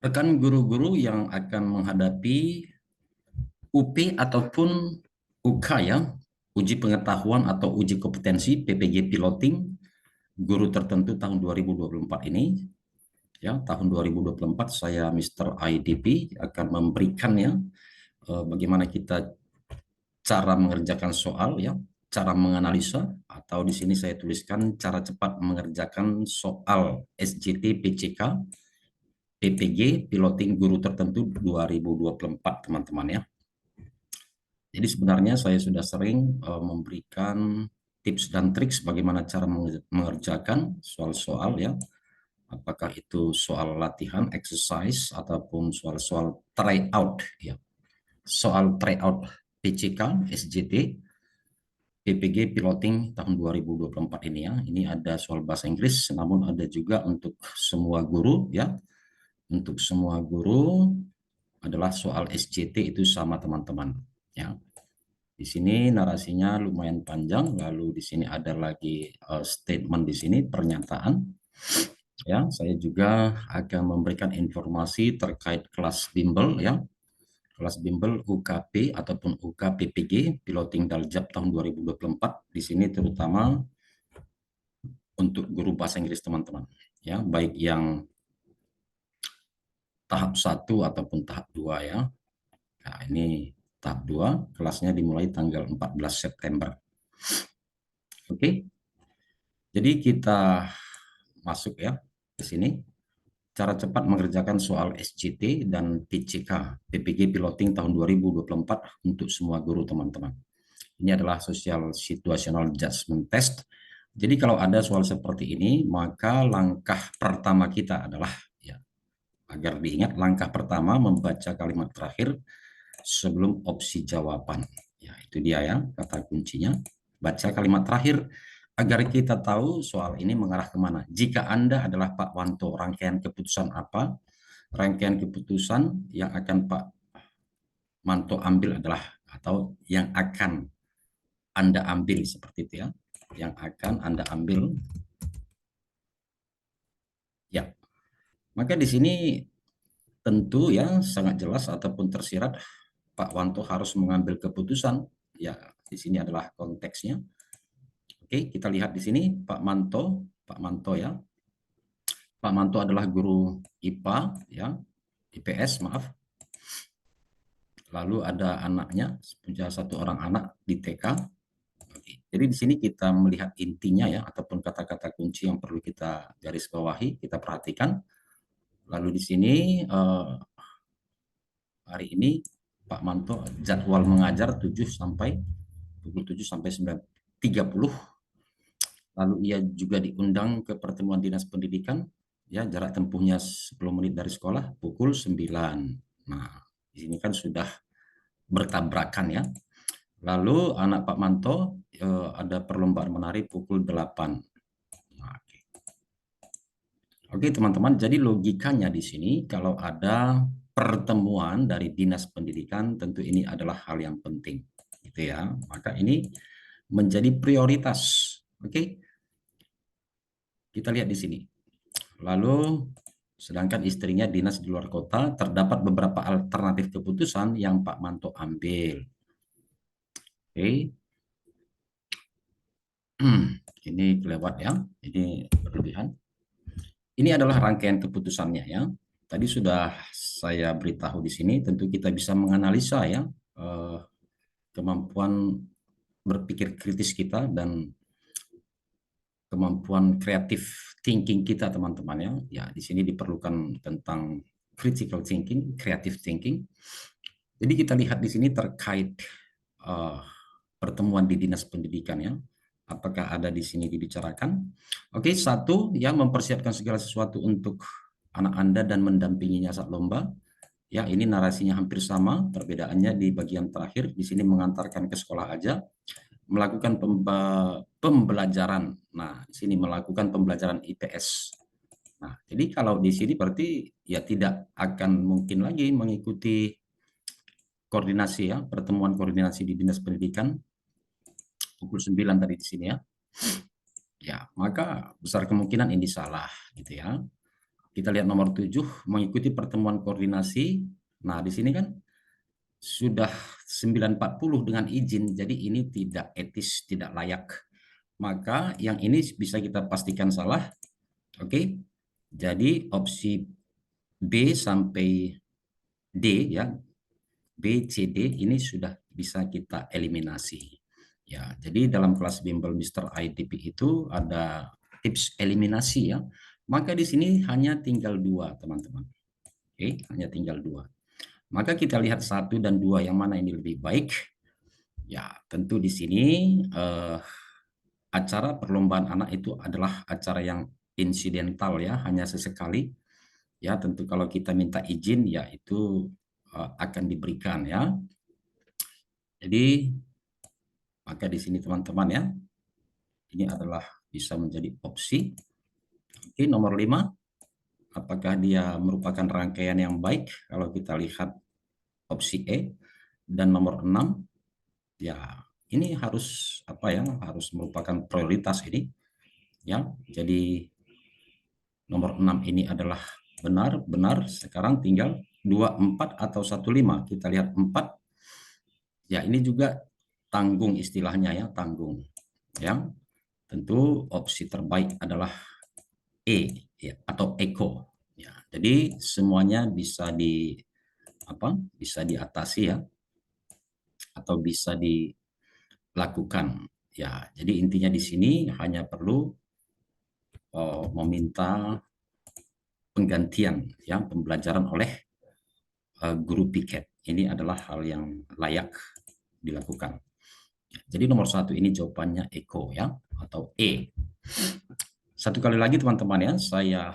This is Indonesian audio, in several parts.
Rekan guru-guru yang akan menghadapi UP ataupun UK ya, uji pengetahuan atau uji kompetensi PPG piloting guru tertentu tahun 2024 ini ya, tahun 2024 saya Mr. IDP akan memberikan ya bagaimana kita cara mengerjakan soal ya, cara menganalisa atau di sini saya tuliskan cara cepat mengerjakan soal SJT PCK PPG piloting guru tertentu 2024 teman-teman ya. Jadi sebenarnya saya sudah sering memberikan tips dan trik bagaimana cara mengerjakan soal-soal ya, apakah itu soal latihan, exercise, ataupun soal-soal tryout ya. Soal tryout PCK, SJT, PPG piloting tahun 2024 ini ya. Ini ada soal bahasa Inggris, namun ada juga untuk semua guru ya. Untuk semua guru adalah soal SJT itu sama teman-teman ya. Di sini narasinya lumayan panjang, lalu di sini ada lagi statement di sini pernyataan. Ya, saya juga akan memberikan informasi terkait kelas bimbel ya. Kelas bimbel UKP ataupun UKPPG piloting Daljab tahun 2024 di sini terutama untuk guru bahasa Inggris teman-teman. Ya, baik yang tahap 1 ataupun tahap 2 ya. Nah, ini tahap 2, kelasnya dimulai tanggal 14 September. Oke. Jadi kita masuk ya ke sini. Cara cepat mengerjakan soal SJT dan PCK, PPG Piloting tahun 2024 untuk semua guru teman-teman. Ini adalah Social Situational Judgment Test. Jadi kalau ada soal seperti ini, maka langkah pertama kita adalah, ya, agar diingat, langkah pertama membaca kalimat terakhir sebelum opsi jawaban. Ya, itu dia ya, kata kuncinya. Baca kalimat terakhir agar kita tahu soal ini mengarah kemana. Jika Anda adalah Pak Wanto, rangkaian keputusan apa? Rangkaian keputusan yang akan Pak Manto ambil adalah, atau yang akan Anda ambil seperti itu ya. Yang akan Anda ambil. Ya, maka di sini tentu ya sangat jelas ataupun tersirat Pak Wanto harus mengambil keputusan. Ya, di sini adalah konteksnya. Oke, kita lihat di sini Pak Manto ya. Pak Manto adalah guru IPA ya, IPS maaf. Lalu ada anaknya, punya satu orang anak di TK. Jadi di sini kita melihat intinya ya, ataupun kata-kata kunci yang perlu kita garis bawahi, kita perhatikan. Lalu di sini hari ini Pak Manto jadwal mengajar 7 sampai pukul 7 sampai 9.30. Lalu ia juga diundang ke pertemuan dinas pendidikan, ya jarak tempuhnya 10 menit dari sekolah, pukul 9. Nah, di sini kan sudah bertabrakan ya. Lalu anak Pak Manto ada perlombaan menari pukul 8. Nah, oke teman-teman, jadi logikanya di sini kalau ada pertemuan dari dinas pendidikan, tentu ini adalah hal yang penting, gitu ya. Maka ini menjadi prioritas. Oke, kita lihat di sini. Lalu, sedangkan istrinya dinas di luar kota, terdapat beberapa alternatif keputusan yang Pak Manto ambil. Oke, ini kelewat ya, ini berlebihan. Ini adalah rangkaian keputusannya ya. Tadi sudah saya beritahu di sini, tentu kita bisa menganalisa ya kemampuan berpikir kritis kita dan kemampuan kreatif thinking kita teman-teman ya. Ya, di sini diperlukan tentang critical thinking, creative thinking. Jadi kita lihat di sini terkait pertemuan di dinas pendidikan ya. Apakah ada di sini dibicarakan? Oke, satu ya, mempersiapkan segala sesuatu untuk anak Anda dan mendampinginya saat lomba. Ya, ini narasinya hampir sama, perbedaannya di bagian terakhir. Di sini mengantarkan ke sekolah aja, melakukan pembelajaran. Nah, di sini melakukan pembelajaran IPS. Nah, jadi kalau di sini berarti ya tidak akan mungkin lagi mengikuti koordinasi ya, pertemuan koordinasi di Dinas Pendidikan pukul 9 tadi di sini ya. Ya, maka besar kemungkinan ini salah gitu ya. Kita lihat nomor 7, mengikuti pertemuan koordinasi. Nah, di sini kan sudah 9.40 dengan izin, jadi ini tidak etis, tidak layak. Maka yang ini bisa kita pastikan salah. Oke, jadi opsi B sampai D ya, B, C, D ini sudah bisa kita eliminasi. Ya, jadi dalam kelas bimbel Mister IDP itu ada tips eliminasi ya. Maka di sini hanya tinggal 2, teman-teman. Oke, hanya tinggal 2. Maka kita lihat 1 dan 2 yang mana ini lebih baik. Ya, tentu di sini acara perlombaan anak itu adalah acara yang insidental ya, hanya sesekali. Ya, tentu kalau kita minta izin ya itu akan diberikan ya. Jadi maka di sini teman-teman ya, ini adalah bisa menjadi opsi. Oke, nomor 5, apakah dia merupakan rangkaian yang baik? Kalau kita lihat opsi E. Dan nomor 6, ya ini harus apa ya? Harus merupakan prioritas ini. Ya, jadi nomor 6 ini adalah benar. Sekarang tinggal 2, 4 atau 1, 5. Kita lihat 4. Ya, ini juga tanggung istilahnya ya, tanggung. Ya, tentu opsi terbaik adalah E ya, atau Eko. Ya, jadi semuanya bisa bisa diatasi ya, atau bisa dilakukan. Ya, jadi intinya di sini hanya perlu meminta penggantian ya, pembelajaran oleh guru piket. Ini adalah hal yang layak dilakukan. Jadi nomor 1 ini jawabannya Eko ya, atau E. Satu kali lagi teman-teman ya, saya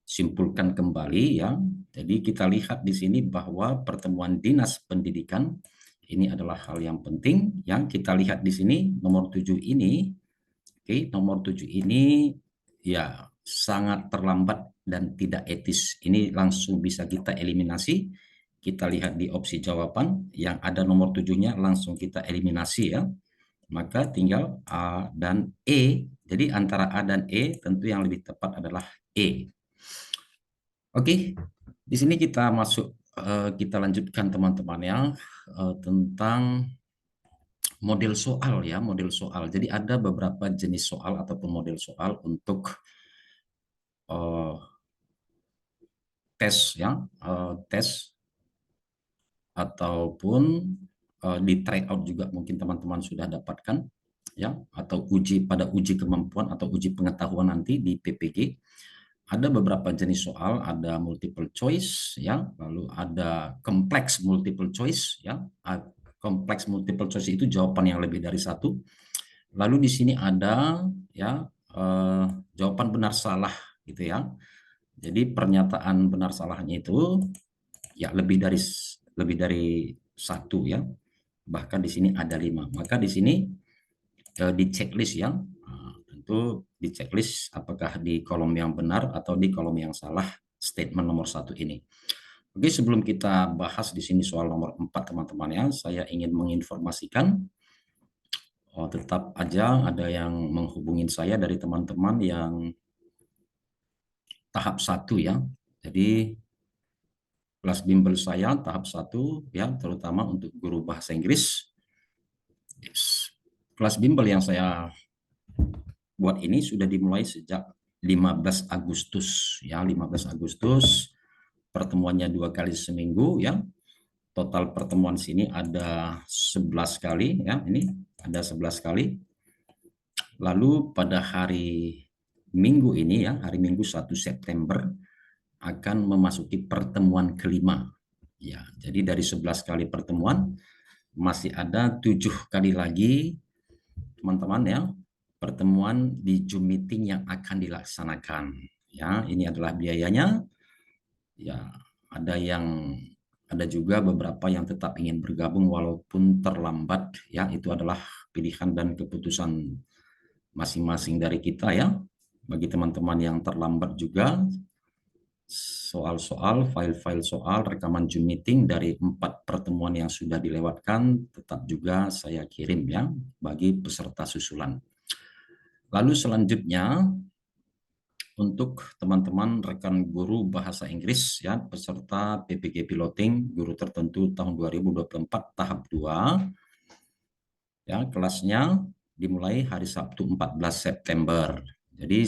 simpulkan kembali ya. Jadi kita lihat di sini bahwa pertemuan dinas pendidikan ini adalah hal yang penting. Yang kita lihat di sini nomor 7 ini, oke, nomor 7 ini ya sangat terlambat dan tidak etis. Ini langsung bisa kita eliminasi. Kita lihat di opsi jawaban yang ada nomor 7-nya langsung kita eliminasi ya. Maka tinggal A dan E. Jadi antara A dan E tentu yang lebih tepat adalah E. Oke, di sini kita kita lanjutkan teman-teman ya, tentang model soal ya, model soal. Jadi ada beberapa jenis soal ataupun model soal untuk tes ya, tes ataupun di tryout juga mungkin teman-teman sudah dapatkan ya, atau uji kemampuan atau uji pengetahuan nanti di PPG. Ada beberapa jenis soal, ada multiple choice ya, lalu ada kompleks multiple choice ya. Kompleks multiple choice itu jawaban yang lebih dari satu. Lalu di sini ada ya jawaban benar salah gitu ya. Jadi pernyataan benar salahnya itu ya lebih dari satu ya. Bahkan di sini ada 5. Maka di sini di checklist ya. Tentu di checklist apakah di kolom yang benar atau di kolom yang salah statement nomor 1 ini. Oke, sebelum kita bahas di sini soal nomor 4 teman-teman ya, saya ingin menginformasikan tetap aja ada yang menghubungin saya dari teman-teman yang tahap 1 ya. Jadi kelas bimbel saya tahap 1 ya, terutama untuk guru bahasa Inggris. Kelas bimbel yang saya buat ini sudah dimulai sejak 15 Agustus ya, 15 Agustus. Pertemuannya 2 kali seminggu ya. Total pertemuan sini ada 11 kali ya, ini ada 11 kali. Lalu pada hari Minggu ini ya, hari Minggu 1 September akan memasuki pertemuan kelima. Ya, jadi dari 11 kali pertemuan masih ada 7 kali lagi teman-teman ya, pertemuan di Zoom meeting yang akan dilaksanakan. Ya, ini adalah biayanya. Ya, ada juga beberapa yang tetap ingin bergabung walaupun terlambat ya, itu adalah pilihan dan keputusan masing-masing dari kita ya. Bagi teman-teman yang terlambat juga, soal-soal, file-file soal, rekaman Zoom meeting dari 4 pertemuan yang sudah dilewatkan tetap juga saya kirim ya bagi peserta susulan. Lalu selanjutnya untuk teman-teman rekan guru bahasa Inggris ya peserta PPG Piloting guru tertentu tahun 2024 tahap 2 ya, kelasnya dimulai hari Sabtu 14 September. Jadi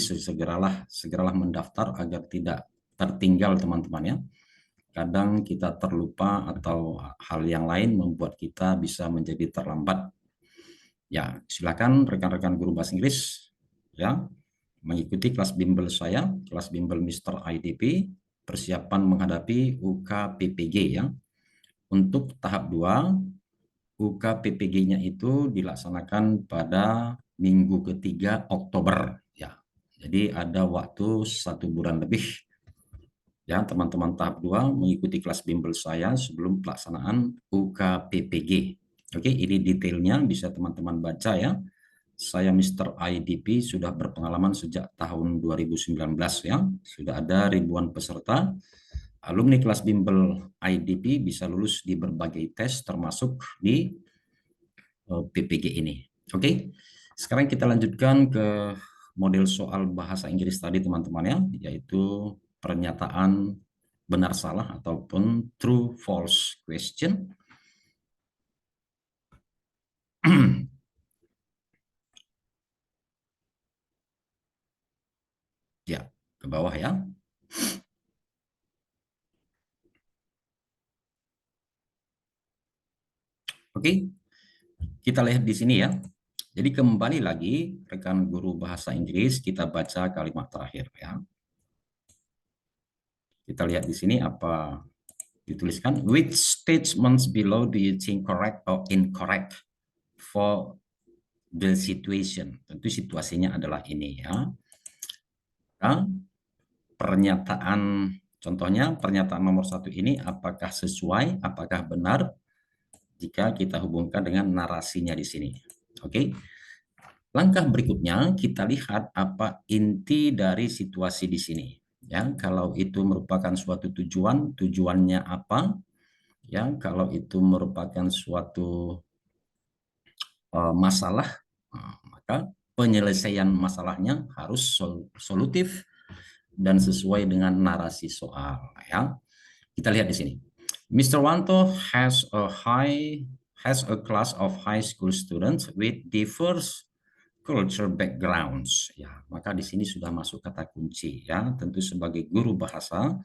segeralah mendaftar agar tidak tertinggal teman-teman ya. Kadang kita terlupa atau hal yang lain membuat kita bisa menjadi terlambat. Ya, silakan rekan-rekan guru bahasa Inggris ya mengikuti kelas bimbel saya, kelas bimbel Mr. IDP, persiapan menghadapi UKPPG ya. Untuk tahap 2, UKPPG-nya itu dilaksanakan pada minggu ketiga Oktober ya. Jadi ada waktu 1 bulan lebih ya teman-teman tahap 2 mengikuti kelas bimbel saya sebelum pelaksanaan UKPPG. Oke, ini detailnya bisa teman-teman baca ya. Saya Mr. IDP sudah berpengalaman sejak tahun 2019 ya. Sudah ada ribuan peserta. Alumni kelas bimbel IDP bisa lulus di berbagai tes termasuk di PPG ini. Oke. Sekarang kita lanjutkan ke model soal bahasa Inggris tadi teman-teman ya, yaitu pernyataan benar salah ataupun true false question. Ya, ke bawah ya. Oke, kita lihat di sini ya. Jadi kembali lagi rekan guru bahasa Inggris, kita baca kalimat terakhir ya. Kita lihat di sini apa dituliskan. Which statements below do you think correct or incorrect for the situation? Tentu situasinya adalah ini ya. Nah, contohnya pernyataan nomor 1 ini apakah sesuai, apakah benar jika kita hubungkan dengan narasinya di sini. Oke. Langkah berikutnya kita lihat apa inti dari situasi di sini. Ya, kalau itu merupakan suatu tujuan, tujuannya apa? Ya, kalau itu merupakan suatu masalah, maka penyelesaian masalahnya harus solutif dan sesuai dengan narasi soal. Ya, kita lihat di sini. Mr. Wanto has a class of high school students with diverse culture backgrounds. Ya, maka di sini sudah masuk kata kunci ya. Tentu sebagai guru bahasa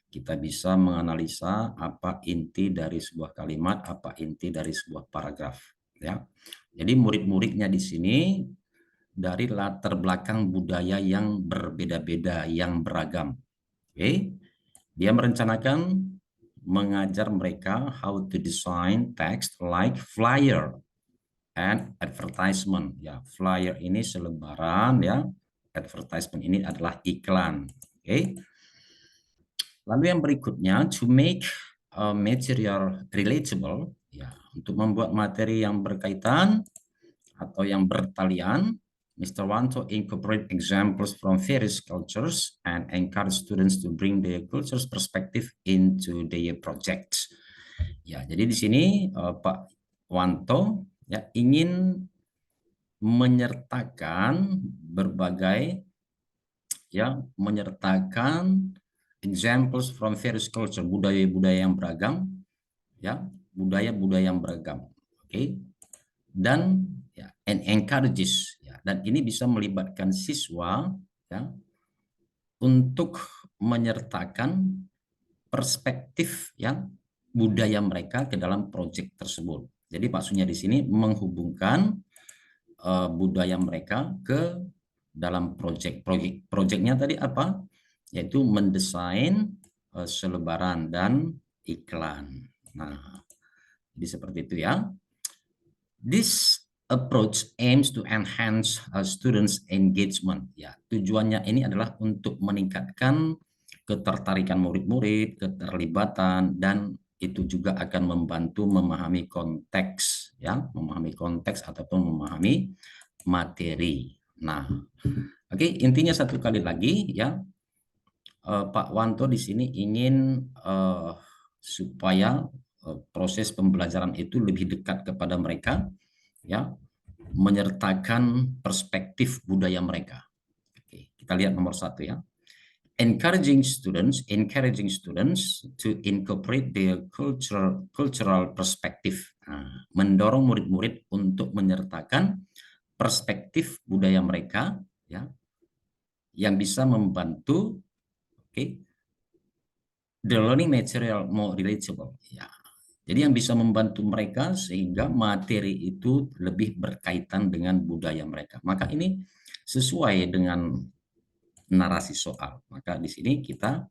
kita bisa menganalisa apa inti dari sebuah kalimat, apa inti dari sebuah paragraf ya. Jadi murid-muridnya di sini dari latar belakang budaya yang berbeda-beda, yang beragam. Oke. Dia merencanakan mengajar mereka how to design text like flyer and advertisement. Ya, flyer ini selebaran ya. Advertisement ini adalah iklan. Oke. Lalu yang berikutnya to make material relatable ya, untuk membuat materi yang berkaitan atau yang bertalian, Mr. Wanto incorporate examples from various cultures and encourage students to bring their culture's perspective into their projects. Ya, jadi di sini Pak Wanto ya ingin menyertakan examples from various culture, budaya-budaya yang beragam ya, budaya-budaya yang beragam. Oke. Dan ya, and encourages ya, dan ini bisa melibatkan siswa ya untuk menyertakan perspektif ya budaya mereka ke dalam proyek tersebut. Jadi maksudnya di sini menghubungkan budaya mereka ke dalam proyeknya tadi apa? Yaitu mendesain selebaran dan iklan. Nah, jadi seperti itu ya. This approach aims to enhance students engagement. Ya, tujuannya ini adalah untuk meningkatkan ketertarikan murid-murid, keterlibatan, dan itu juga akan membantu memahami konteks, ya, memahami konteks ataupun memahami materi. Nah, oke, intinya satu kali lagi, ya, Pak Wanto di sini ingin supaya proses pembelajaran itu lebih dekat kepada mereka, ya, menyertakan perspektif budaya mereka. Oke, kita lihat nomor 1 ya. encouraging students to incorporate their cultural perspective. Nah, mendorong murid-murid untuk menyertakan perspektif budaya mereka, ya, yang bisa membantu, the learning material more relatable. Ya. Jadi yang bisa membantu mereka sehingga materi itu lebih berkaitan dengan budaya mereka. Maka ini sesuai dengan narasi soal. Maka di sini kita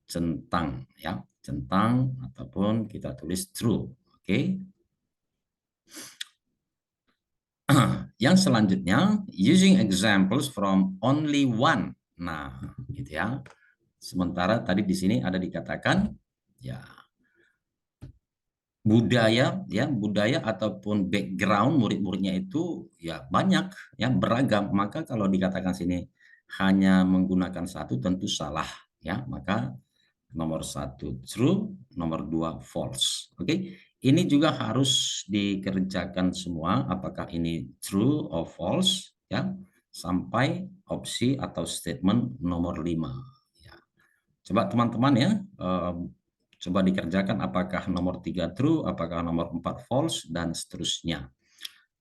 centang, ya, centang ataupun kita tulis true. Oke. Yang selanjutnya, using examples from only one. Nah, gitu ya. Sementara tadi di sini ada dikatakan, ya, budaya ataupun background murid-muridnya itu ya banyak, ya, beragam. Maka kalau dikatakan sini hanya menggunakan satu tentu salah, ya. Maka nomor satu true, nomor dua false. Oke, ini juga harus dikerjakan semua, apakah ini true or false, ya, sampai opsi atau statement nomor 5. Ya. Coba teman-teman, ya, coba dikerjakan apakah nomor 3 true, apakah nomor 4 false, dan seterusnya.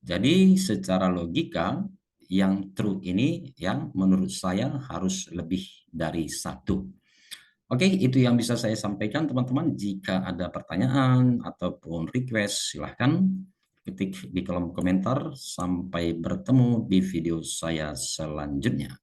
Jadi secara logika yang true ini yang menurut saya harus lebih dari satu. Oke, itu yang bisa saya sampaikan teman-teman. Jika ada pertanyaan ataupun request, silahkan ketik di kolom komentar. Sampai bertemu di video saya selanjutnya.